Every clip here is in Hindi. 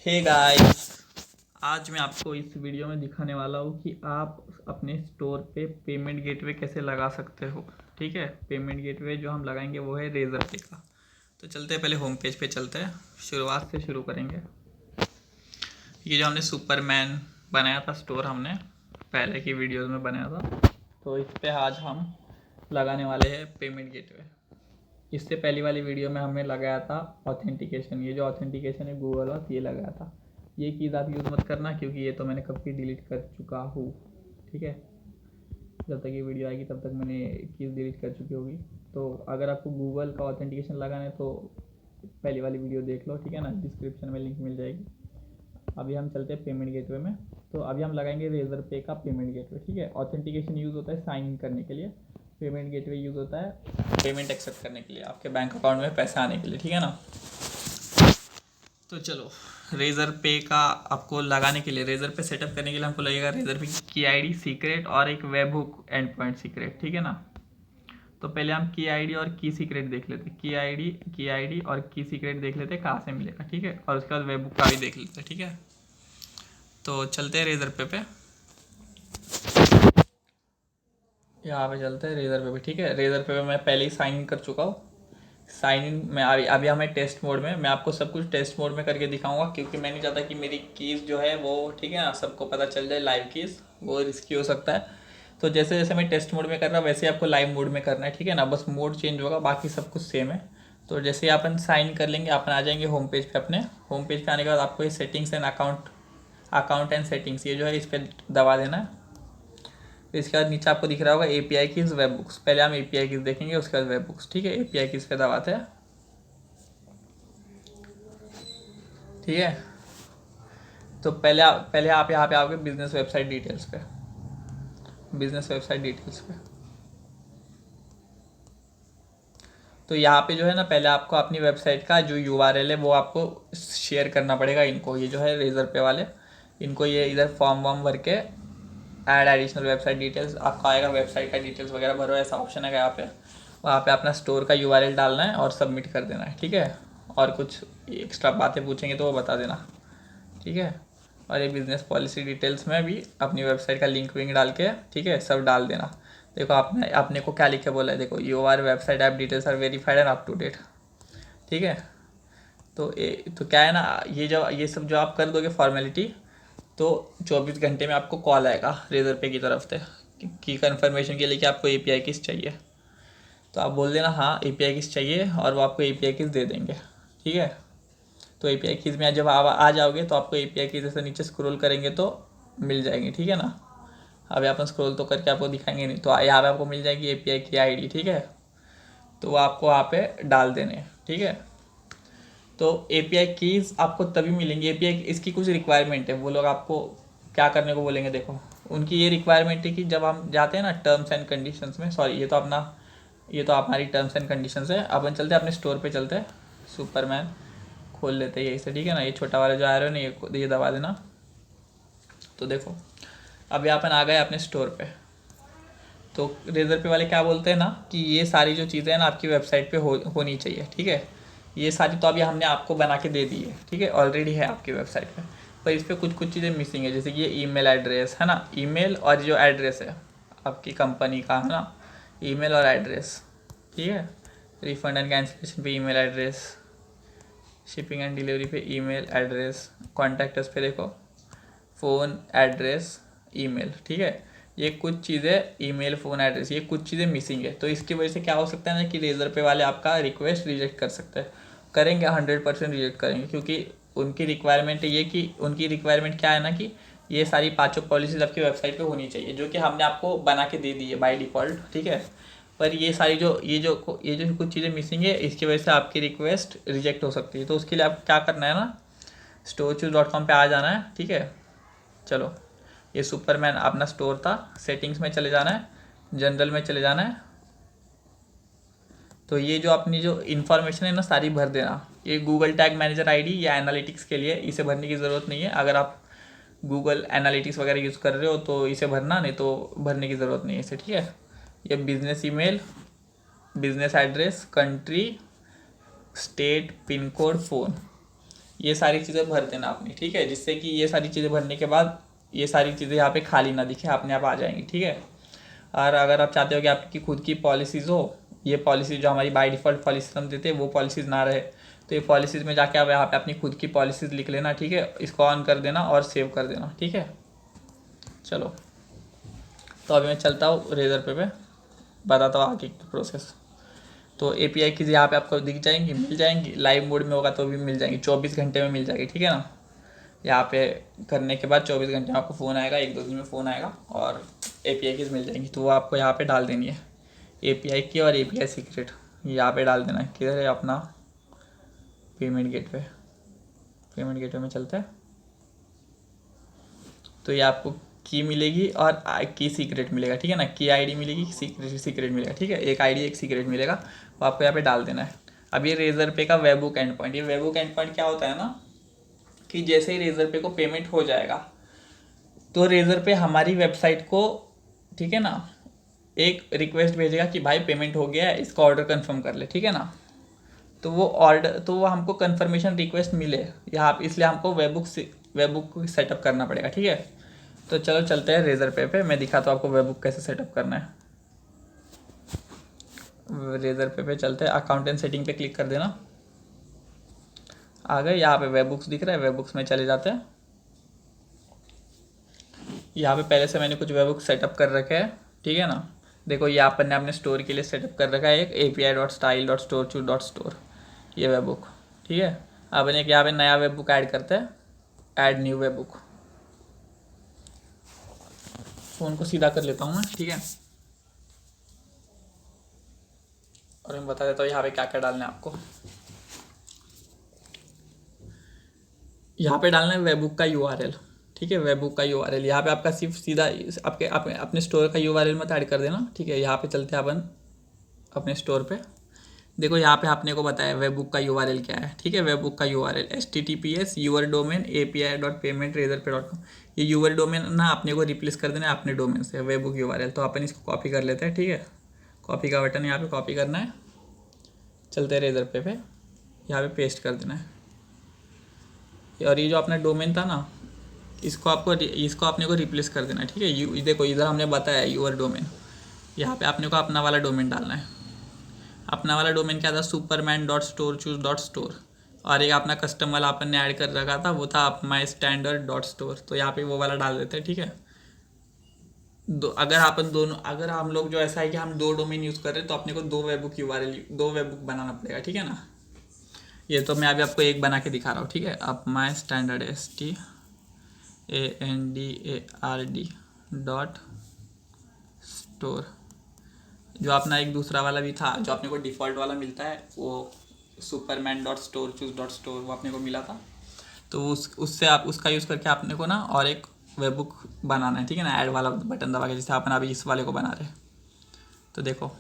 हे गाइस, आज मैं आपको इस वीडियो में दिखाने वाला हूँ कि आप अपने स्टोर पे पेमेंट गेटवे कैसे लगा सकते हो। ठीक है, पेमेंट गेटवे जो हम लगाएंगे वो है रेजर पे का। तो चलते हैं, पहले होम पेज पे चलते हैं, शुरुआत से शुरू करेंगे। ये जो हमने सुपरमैन बनाया था स्टोर, हमने पहले की वीडियोज़ में बनाया था, तो इस पर आज हम लगाने वाले हैं पेमेंट गेटवे। इससे पहली वाली वीडियो में हमने लगाया था ऑथेंटिकेशन। ये जो ऑथेंटिकेशन है गूगल वाला, ये लगाया था। ये कीज़ आप यूज़ मत करना क्योंकि ये तो मैंने कब की डिलीट कर चुका हूँ। ठीक है, जब तक ये वीडियो आएगी तब तक मैंने कीज़ डिलीट कर चुकी होगी। तो अगर आपको गूगल का ऑथेंटिकेशन लगाना है तो पहली वाली वीडियो देख लो, ठीक है ना, डिस्क्रिप्शन में लिंक मिल जाएगी। अभी हम चलते हैं पेमेंट गेटवे में। तो अभी हम लगाएंगे रेजर पे का पेमेंट गेटवे। ठीक है, ऑथेंटिकेशन यूज़ होता है साइन इन करने के लिए, पेमेंट गेटवे यूज़ होता है पेमेंट एक्सेप्ट करने के लिए, आपके बैंक अकाउंट में पैसा आने के लिए। ठीक है ना, तो चलो, रेजर पे का आपको लगाने के लिए, रेजर पे सेटअप करने के लिए हमको लगेगा रेजर पे की आईडी सीक्रेट और एक web hook and point secret. ठीक है ना, तो पहले हम की आईडी और की सीक्रेट देख लेते, की आईडी और की सीक्रेट देख लेते कहाँ से मिलेगा। ठीक है, और उसके बाद वेब हुक का भी देख लेते। ठीक है, तो चलते हैं रेजर पे यहाँ पे चलते हैं रेजर पे भी। ठीक है, रेजर पे मैं पहले ही साइन इन कर चुका हूँ। साइन इन में अभी हमें टेस्ट मोड में, मैं आपको सब कुछ टेस्ट मोड में करके दिखाऊंगा क्योंकि मैं नहीं चाहता कि मेरी कीज़ जो है वो, ठीक है ना, सबको पता चल जाए लाइव कीज़, वो रिस्की हो सकता है। तो जैसे जैसे मैं टेस्ट मोड में कर रहा हूँ वैसे ही आपको लाइव मोड में करना है। ठीक है ना, बस मोड चेंज होगा, बाकी सब कुछ सेम है। तो जैसे ही अपन साइन कर लेंगे, अपन आ जाएंगे होम पेज पे। अपने होम पेज पे आने के बाद आपको ये settings and account and settings, ये जो है इस पर दबा देना है। तो इसके बाद नीचे आपको दिख रहा होगा एपीआई कीज वेब बुक्स। पहले हम एपीआई कीज देखेंगे, उसके बाद वेब बुक्स। ठीक है, एपीआई कीज पे दबाते हैं। ठीक है, तो पहले आप यहाँ पे आओगे बिजनेस वेबसाइट डिटेल्स पे, बिजनेस वेबसाइट डिटेल्स पे। तो यहाँ पे जो है ना, पहले आपको अपनी वेबसाइट का जो यूआरएल है वो आपको शेयर करना पड़ेगा इनको। ये जो है रेजर पे वाले, इनको ये इधर फॉर्म वॉर्म भर के ऐड एडिशनल वेबसाइट डिटेल्स आपका आएगा, वेबसाइट का डिटेल्स वगैरह भरो, ऐसा ऑप्शन है यहाँ पे। वहाँ पे अपना स्टोर का यूआरएल डालना है और सबमिट कर देना है। ठीक है, और कुछ एक्स्ट्रा बातें पूछेंगे तो वो बता देना। ठीक है, और ये बिजनेस पॉलिसी डिटेल्स में भी अपनी वेबसाइट का लिंक विंक डाल के, ठीक है, सब डाल देना। देखो आपने अपने को क्या लिख के बोला है, देखो your website app details are verified and up to date. ठीक है, तो क्या है ना, ये जब ये सब जो आप कर दोगे फॉर्मेलिटी, तो 24 घंटे में आपको कॉल आएगा रेजर पे की तरफ से कि कंफर्मेशन के लिए कि आपको एपीआई किस चाहिए। तो आप बोल देना हाँ एपीआई किस चाहिए, और वो आपको एपीआई किस दे देंगे। ठीक है, तो एपीआई कीज़ में जब आप आ जाओगे तो आपको एपीआई कीज़ जैसे नीचे स्क्रॉल करेंगे तो मिल जाएंगी। ठीक है ना, अभी अपन स्क्रॉल तो करके आपको दिखाएंगे नहीं, तो यहाँ पे आपको मिल जाएगी एपीआई की आईडी। ठीक है, तो वो आपको वहाँ पे डाल देने। ठीक है, तो एपीआई कीज़ आपको तभी मिलेंगी, एपीआई इसकी कुछ रिक्वायरमेंट है, वो लोग आपको क्या करने को बोलेंगे। देखो, उनकी ये रिक्वायरमेंट है कि जब हम जाते हैं ना टर्म्स एंड कंडीशंस में, सॉरी ये तो हमारी टर्म्स एंड कंडीशंस है। अपन चलते हैं अपने स्टोर पे, चलते हैं सुपरमैन खोल लेते हैं यही से। ठीक है ना, ये छोटा वाला जो आ रहा है ना, ये दबा देना। तो देखो, अभी अपन आ गए अपने स्टोर पे। तो रेजर पे वाले क्या बोलते हैं ना कि ये सारी जो चीज़ें हैं ना आपकी वेबसाइट पे होनी चाहिए। ठीक है, ये सारी तो अभी हमने आपको बना के दे दी है। ठीक है, ऑलरेडी है आपकी वेबसाइट पे, पर इस पर कुछ कुछ चीज़ें मिसिंग है, जैसे कि ये ईमेल एड्रेस है ना, ईमेल और जो एड्रेस है आपकी कंपनी का है ना, ईमेल और एड्रेस। ठीक है, रिफंड एंड कैंसिलेशन पे email address, shipping and delivery पे ईमेल एड्रेस, कॉन्टैक्ट अस पे देखो फ़ोन एड्रेस ईमेल। ठीक है, ये कुछ चीज़ें, ईमेल फ़ोन एड्रेस, ये कुछ चीज़ें मिसिंग है। तो इसकी वजह से क्या हो सकता है ना कि रेजर पे वाले आपका रिक्वेस्ट रिजेक्ट कर सकते हैं, करेंगे 100% रिजेक्ट करेंगे, क्योंकि उनकी रिक्वायरमेंट है ये कि, उनकी रिक्वायरमेंट क्या है ना कि ये सारी पाँचों पॉलिसीज आपकी वेबसाइट पे होनी चाहिए, जो कि हमने आपको बना के दे दी है बाय डिफ़ॉल्ट। ठीक है, पर ये सारी ये जो कुछ चीज़ें मिसिंग है, इसकी वजह से आपकी रिक्वेस्ट रिजेक्ट हो सकती है। तो उसके लिए आपको क्या करना है ना, storechoose.com पे आ जाना है। ठीक है, चलो, ये सुपरमैन अपना स्टोर था, सेटिंग्स में चले जाना है, जनरल में चले जाना है। तो ये जो अपनी जो इन्फॉर्मेशन है ना सारी भर देना। ये गूगल टैग मैनेजर आईडी या एनालिटिक्स के लिए, इसे भरने की ज़रूरत नहीं है। अगर आप गूगल एनालिटिक्स वगैरह यूज़ कर रहे हो तो इसे भरना, नहीं तो भरने की ज़रूरत नहीं है इसे। ठीक है, ये business email, business address, country, state, pin code, phone, ये सारी चीज़ें भर देना अपनी, ठीक है, जिससे कि ये सारी चीज़ें भरने के बाद ये सारी चीज़ें यहाँ पे खाली ना दिखे, अपने आप आ जाएंगी, ठीक है। और अगर आप चाहते हो कि आपकी खुद की पॉलिसीज़ हो, ये पॉलिसीज जो हमारी बाय डिफ़ॉल्ट पॉलिसीज हम देते हैं वो पॉलिसीज़ ना रहे, तो ये पॉलिसीज़ में जाके आप यहाँ पे अपनी खुद की पॉलिसीज़ लिख लेना, ठीक है। इसको ऑन कर देना और सेव कर देना, ठीक है। चलो, तो अभी मैं चलता हूँ रेजर पे बताता हूँ आगे की प्रोसेस। तो API की यहाँ पे आपको दिख जाएंगी, मिल जाएंगी, लाइव मोड में होगा तो भी मिल जाएंगी, 24 घंटे में मिल जाएगी, ठीक है ना। यहाँ पे करने के बाद 24 घंटे में आपको फ़ोन आएगा, 1-2 दिन में फ़ोन आएगा और API की मिल जाएंगी, तो वो आपको यहाँ पे डाल देनी है, API की और API सीक्रेट यहाँ पे डाल देना है। किधर है अपना पेमेंट गेटवे, पेमेंट गेटवे में चलता है। तो ये आपको की मिलेगी और की सीक्रेट मिलेगा, ठीक है ना। की आईडी मिलेगी, सीक्रेट मिलेगा, ठीक है। एक आईडी एक सीक्रेट मिलेगा, वो आपको यहाँ पे डाल देना है। अब ये रेजर पे का वेबबुक एंड पॉइंट, ये वेबबुक एंड पॉइंट क्या होता है ना कि जैसे ही रेजर पे को पेमेंट हो जाएगा तो रेजर पे हमारी वेबसाइट को, ठीक है ना, एक रिक्वेस्ट भेजेगा कि भाई पेमेंट हो गया है, इसका ऑर्डर कंफर्म कर ले, ठीक है ना। तो वो हमको कंफर्मेशन रिक्वेस्ट मिले यहाँ, इसलिए हमको वेबबुक सेटअप करना पड़ेगा, ठीक है। तो चलो चलते हैं रेजर पे मैं दिखाता हूँ आपको वेबबुक कैसे सेटअप करना है। रेजर पे चलते हैं, अकाउंट एंड सेटिंग पे क्लिक कर देना। आ गए, यहाँ पे वेबबुक्स दिख रहा है, वेबबुक्स में चले जाते हैं। यहाँ पे पहले से मैंने कुछ वेबबुक सेटअप कर रखे हैं, ठीक है ना। देखो ये अपन ने अपने स्टोर के लिए सेटअप कर रखा है, एक api.style.store ये वेबबुक, ठीक है। अपन एक यहाँ पे नया वेबबुक ऐड करते हैं, ऐड न्यू वेबबुक। फ़ोन को सीधा कर लेता हूँ मैं, ठीक है। और मैं बता देता हूँ यहाँ पे क्या क्या डालना है आपको। यहाँ पे डालना है वेबबुक का URL, ठीक है। वेबबुक का URL यहाँ पे आपका सिर्फ सीधा अपने स्टोर का URL मत ऐड कर देना, ठीक है। यहाँ पे चलते हैं अपन अपने स्टोर पे। देखो यहाँ पे आपने को बताया वेबबुक का URL क्या है, ठीक है। वेबबुक का URL https your domain api.paymentraiserpay.com, ये यूर डोमेन ना अपने को रिप्लेस कर देना है अपने डोमेन से, वेबबुक URL। तो अपन इसको कॉपी कर लेते हैं, ठीक है। कॉपी का बटन यहाँ पे कॉपी करना है, चलते हैं रेजर पे यहाँ पे पेस्ट कर देना है। और ये जो अपना डोमेन था ना, इसको अपने को रिप्लेस कर देना है, ठीक है। देखो इधर हमने बताया यूर डोमेन, यहाँ पे अपने को अपना वाला डोमेन डालना है। अपना वाला डोमेन क्या था, superman.store.choose.store, और एक अपना कस्टम वाला अपन ने ऐड कर रखा था, वो था mystandard.store। तो यहाँ पे वो वाला डाल देते हैं, ठीक है। अगर हम लोग जो ऐसा है कि हम 2 डोमेन यूज़ कर रहे हैं तो अपने को 2 वेबबुक बनाना पड़ेगा, ठीक है ना। ये तो मैं अभी आपको एक बना के दिखा रहा हूँ, ठीक है। अब MyStandard standard.store, जो अपना एक दूसरा वाला भी था जो अपने को डिफ़ॉल्ट वाला मिलता है, वो superman.store.choose.store वो अपने को मिला था। तो उससे आप उसका यूज़ करके आपने को ना और एक वेबबुक बनाना है, ठीक है ना। ऐड वाला बटन दबा के, जैसे अपन अभी इस वाले को बना रहे। तो देखो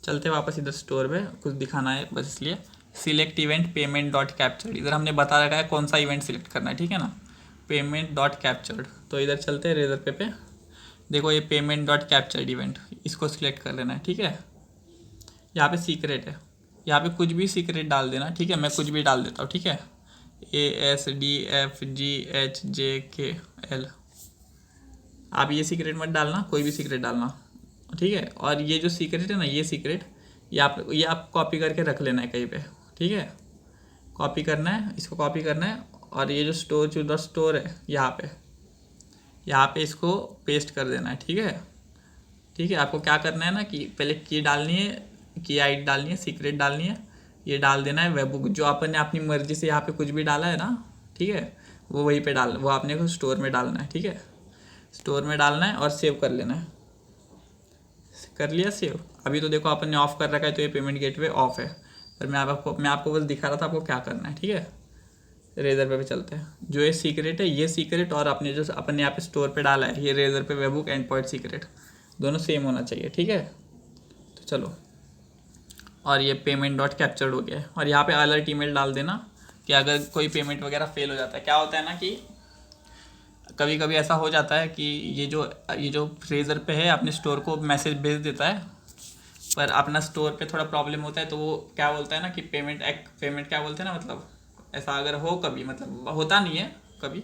चलते वापस इधर स्टोर पे, कुछ दिखाना है बस इसलिए। Select event payment dot captured, इधर हमने बता रखा है कौन सा इवेंट सिलेक्ट करना है, ठीक है ना, पेमेंट डॉट कैप्चर्ड। तो इधर चलते हैं रेजर पे देखो ये पेमेंट डॉट कैप्चर्ड इवेंट, इसको सिलेक्ट कर लेना है, ठीक है। यहाँ पे सीक्रेट है, यहाँ पे कुछ भी सीक्रेट डाल देना, ठीक है। मैं कुछ भी डाल देता हूँ, ठीक है। ASDFGHJKL, आप ये सीक्रेट मत डालना, कोई भी सीक्रेट डालना, ठीक है। और ये जो सीक्रेट है ना, ये सीक्रेट ये आप कॉपी करके रख लेना है कहीं पे, ठीक है। कॉपी करना है, इसको कॉपी करना है, और ये जो स्टोर है यहाँ पे इसको पेस्ट कर देना है, ठीक है। ठीक है, आपको क्या करना है ना कि पहले की डालनी है, की आईडी डालनी है, सीक्रेट डालनी है, ये डाल देना है। वेबबुक जो आपने अपनी मर्जी से यहाँ पे कुछ भी डाला है ना, ठीक है, वो वहीं पे वो आपने को स्टोर में डालना है, ठीक है। स्टोर में डालना है और सेव कर लेना है। कर लिया सेव। अभी तो देखो अपन ने ऑफ कर रखा है, तो ये पेमेंट गेटवे ऑफ है, पर मैं आपको बस दिखा रहा था आपको क्या करना है, ठीक है। रेजर पे चलते हैं। जो ये सीक्रेट है, ये सीक्रेट और अपने जो अपन ने यहाँ पे स्टोर पे डाला है, ये रेजर पे वेबबुक एंड पॉइंट सीक्रेट दोनों सेम होना चाहिए, ठीक है। तो चलो, और ये पेमेंट डॉट कैप्चर्ड हो गया है। और यहाँ पे अलर्ट ईमेल डाल देना कि अगर कोई पेमेंट वगैरह फेल हो जाता है। क्या होता है ना कि कभी कभी ऐसा हो जाता है कि ये जो रेजर पे है अपने स्टोर को मैसेज भेज देता है, पर अपना स्टोर पे थोड़ा प्रॉब्लम होता है, तो वो क्या बोलता है ना कि पेमेंट क्या बोलते हैं ना, मतलब ऐसा अगर हो कभी, मतलब होता नहीं है कभी,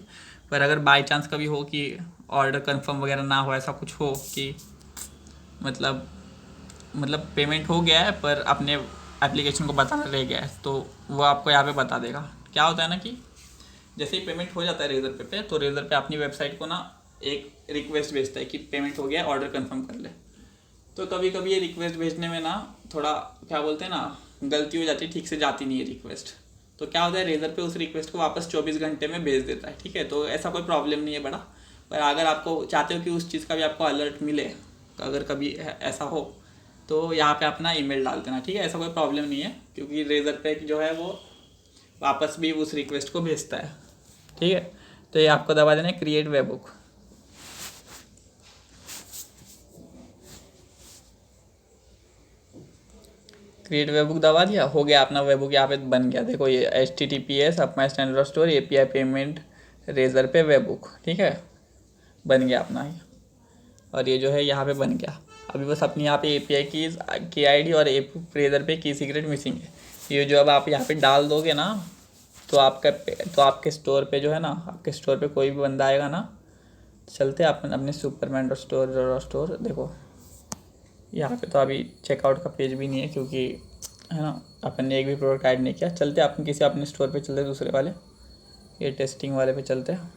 पर अगर बाई चांस कभी हो कि ऑर्डर कंफर्म वगैरह ना हो, ऐसा कुछ हो कि मतलब पेमेंट हो गया है पर अपने एप्लीकेशन को बताना रह गया है, तो वो आपको यहाँ पे बता देगा। क्या होता है ना कि जैसे ही पेमेंट हो जाता है रेजर पे तो रेजर पे अपनी वेबसाइट को ना एक रिक्वेस्ट भेजता है कि पेमेंट हो गया, ऑर्डर कंफर्म कर ले। तो कभी कभी ये रिक्वेस्ट भेजने में ना थोड़ा क्या बोलते हैं ना, गलती हो जाती है, ठीक से जाती नहीं है रिक्वेस्ट। तो क्या होता है, रेजर पे उस रिक्वेस्ट को वापस 24 घंटे में भेज देता है, ठीक है। तो ऐसा कोई प्रॉब्लम नहीं है बड़ा, पर अगर आपको चाहते हो कि उस चीज़ का भी आपको अलर्ट मिले, अगर कभी ऐसा हो तो यहाँ पे अपना ईमेल डाल देना, ठीक है। ऐसा कोई प्रॉब्लम नहीं है, क्योंकि रेजर पे जो है वो वापस भी उस रिक्वेस्ट को भेजता है, ठीक है। तो ये आपको दबा देना है क्रिएट वेबबुक। क्रिएट वेबबुक दबा दिया, हो गया अपना वेबबुक यहाँ पे बन गया। देखो ये HTTPS अपना standard store API payment Razorpay webhook, ठीक है, बन गया अपना ही। और ये जो है यहाँ पे बन गया। अभी बस अपनी यहाँ पे API की ID और रेजर पे की सीक्रेट मिसिंग है। ये जो अब आप यहाँ पे डाल दोगे ना, तो आपके स्टोर पे जो है ना, आपके स्टोर पे कोई भी बंदा आएगा ना, चलते अपन अपने सुपरमैन स्टोर देखो यहाँ पे तो अभी चेकआउट का पेज भी नहीं है, क्योंकि है ना अपन ने एक भी प्रोडक्ट ऐड नहीं किया। चलते अपन किसी अपने स्टोर पे चलते, दूसरे वाले, ये टेस्टिंग वाले पे चलते हैं।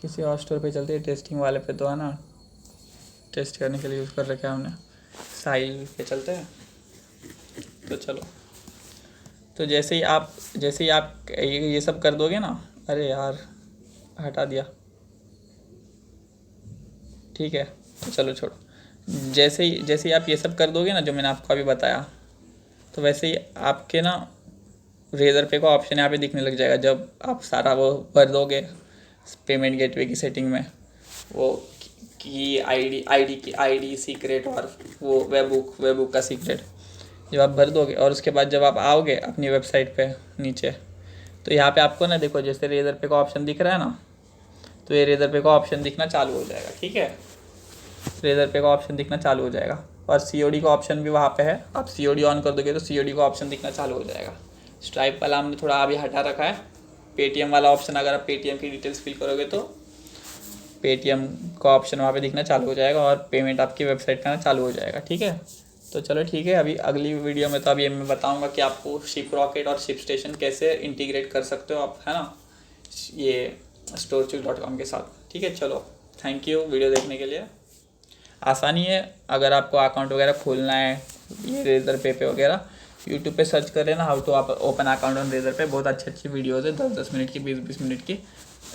किसी और स्टोर पे चलते हैं, टेस्टिंग वाले पे तो है ना, टेस्ट करने के लिए यूज़ कर रखा है हमने। साइल पे चलते हैं। तो चलो, तो जैसे ही आप ये सब कर दोगे ना, अरे यार हटा दिया, ठीक है, तो चलो छोड़ो। जैसे ही आप ये सब कर दोगे ना, जो मैंने आपको अभी बताया, तो वैसे ही आपके ना रेजर पे का ऑप्शन यहाँ पे दिखने लग जाएगा। जब आप सारा वो भर दोगे पेमेंट गेटवे की सेटिंग में, वो की आईडी सीक्रेट और वो वेबबुक का सीक्रेट जब आप भर दोगे, और उसके बाद जब आप आओगे अपनी वेबसाइट पे नीचे, तो यहाँ पे आपको ना देखो, जैसे रेजर पे का ऑप्शन दिख रहा है ना, तो ये रेजर पे का ऑप्शन दिखना चालू हो जाएगा, ठीक है। रेजर पे का ऑप्शन दिखना चालू हो जाएगा, और COD का ऑप्शन भी वहाँ पे है। आप COD ऑन कर दोगे तो COD का ऑप्शन दिखना चालू हो जाएगा। स्ट्राइप वाला हमने थोड़ा अभी हटा रखा है। पेटीएम वाला ऑप्शन, अगर आप पेटीएम की डिटेल्स फिल करोगे तो पेटीएम का ऑप्शन वहाँ पे दिखना चालू हो जाएगा, और पेमेंट आपकी वेबसाइट का ना चालू हो जाएगा, ठीक है। तो चलो ठीक है, अभी अगली वीडियो में तो अभी मैं बताऊँगा कि आपको शिपरॉकेट और शिपस्टेशन कैसे इंटीग्रेट कर सकते हो आप, है ना, ये storechoose.com के साथ, ठीक है। चलो थैंक यू वीडियो देखने के लिए। आसानी है, अगर आपको अकाउंट वगैरह खोलना है ये रेजर पे वगैरह, यूट्यूब पे सर्च कर लेना हाउ टू आप ओपन अकाउंट ऑन रेजर पे। बहुत अच्छी वीडियोज़ है, 10-10 मिनट की, 20-20 मिनट की,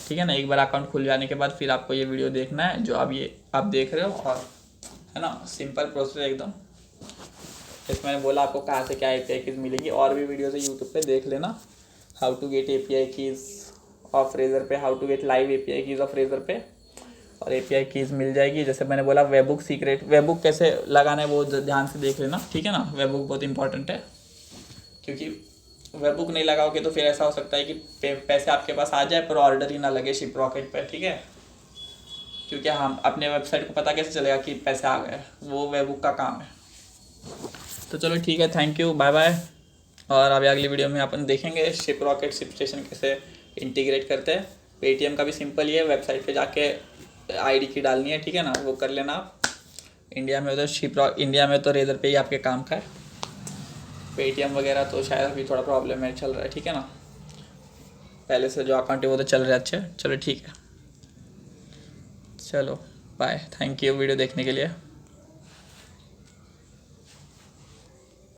ठीक है ना। एक बार अकाउंट खुल जाने के बाद फिर आपको ये वीडियो देखना है जो अब ये आप देख रहे हो, और है ना सिंपल प्रोसेस एकदम। जैसे मैंने बोला आपको कहाँ से क्या API कीज़ मिलेगी, और भी वीडियोज़ है यूट्यूब पर देख लेना। How to get API keys of Razorpay, how to get live API keys of Razorpay, और API कीज़ मिल जाएगी। जैसे मैंने बोला वेबबुक सीक्रेट, वेबबुक कैसे लगाना है वो ध्यान से देख लेना, ठीक है ना। वेबबुक बहुत इंपॉर्टेंट है, क्योंकि वेबबुक नहीं लगाओगे तो फिर ऐसा हो सकता है कि पैसे आपके पास आ जाए पर ऑर्डर ही ना लगे शिपरॉकेट पर, ठीक है। क्योंकि हम अपने वेबसाइट को पता कैसे चलेगा कि पैसे आ गए, वो वेबबुक का काम है। तो चलो ठीक है, थैंक यू, बाय बाय। और अभी अगली वीडियो में अपन देखेंगे शिपरॉकेट शिपस्टेशन कैसे इंटीग्रेट करते हैं। पेटीएम का भी सिंपल ही है, वेबसाइट पे जाके ID की डालनी है, ठीक है ना, वो कर लेना आप। इंडिया में तो रेजर पे ही आपके काम का है। पेटीएम वगैरह तो शायद अभी थोड़ा प्रॉब्लम है, चल रहा है, ठीक है ना। पहले से जो अकाउंट है वो तो चल रहा है अच्छे। चलो ठीक है, चलो बाय, थैंक यू वीडियो देखने के लिए।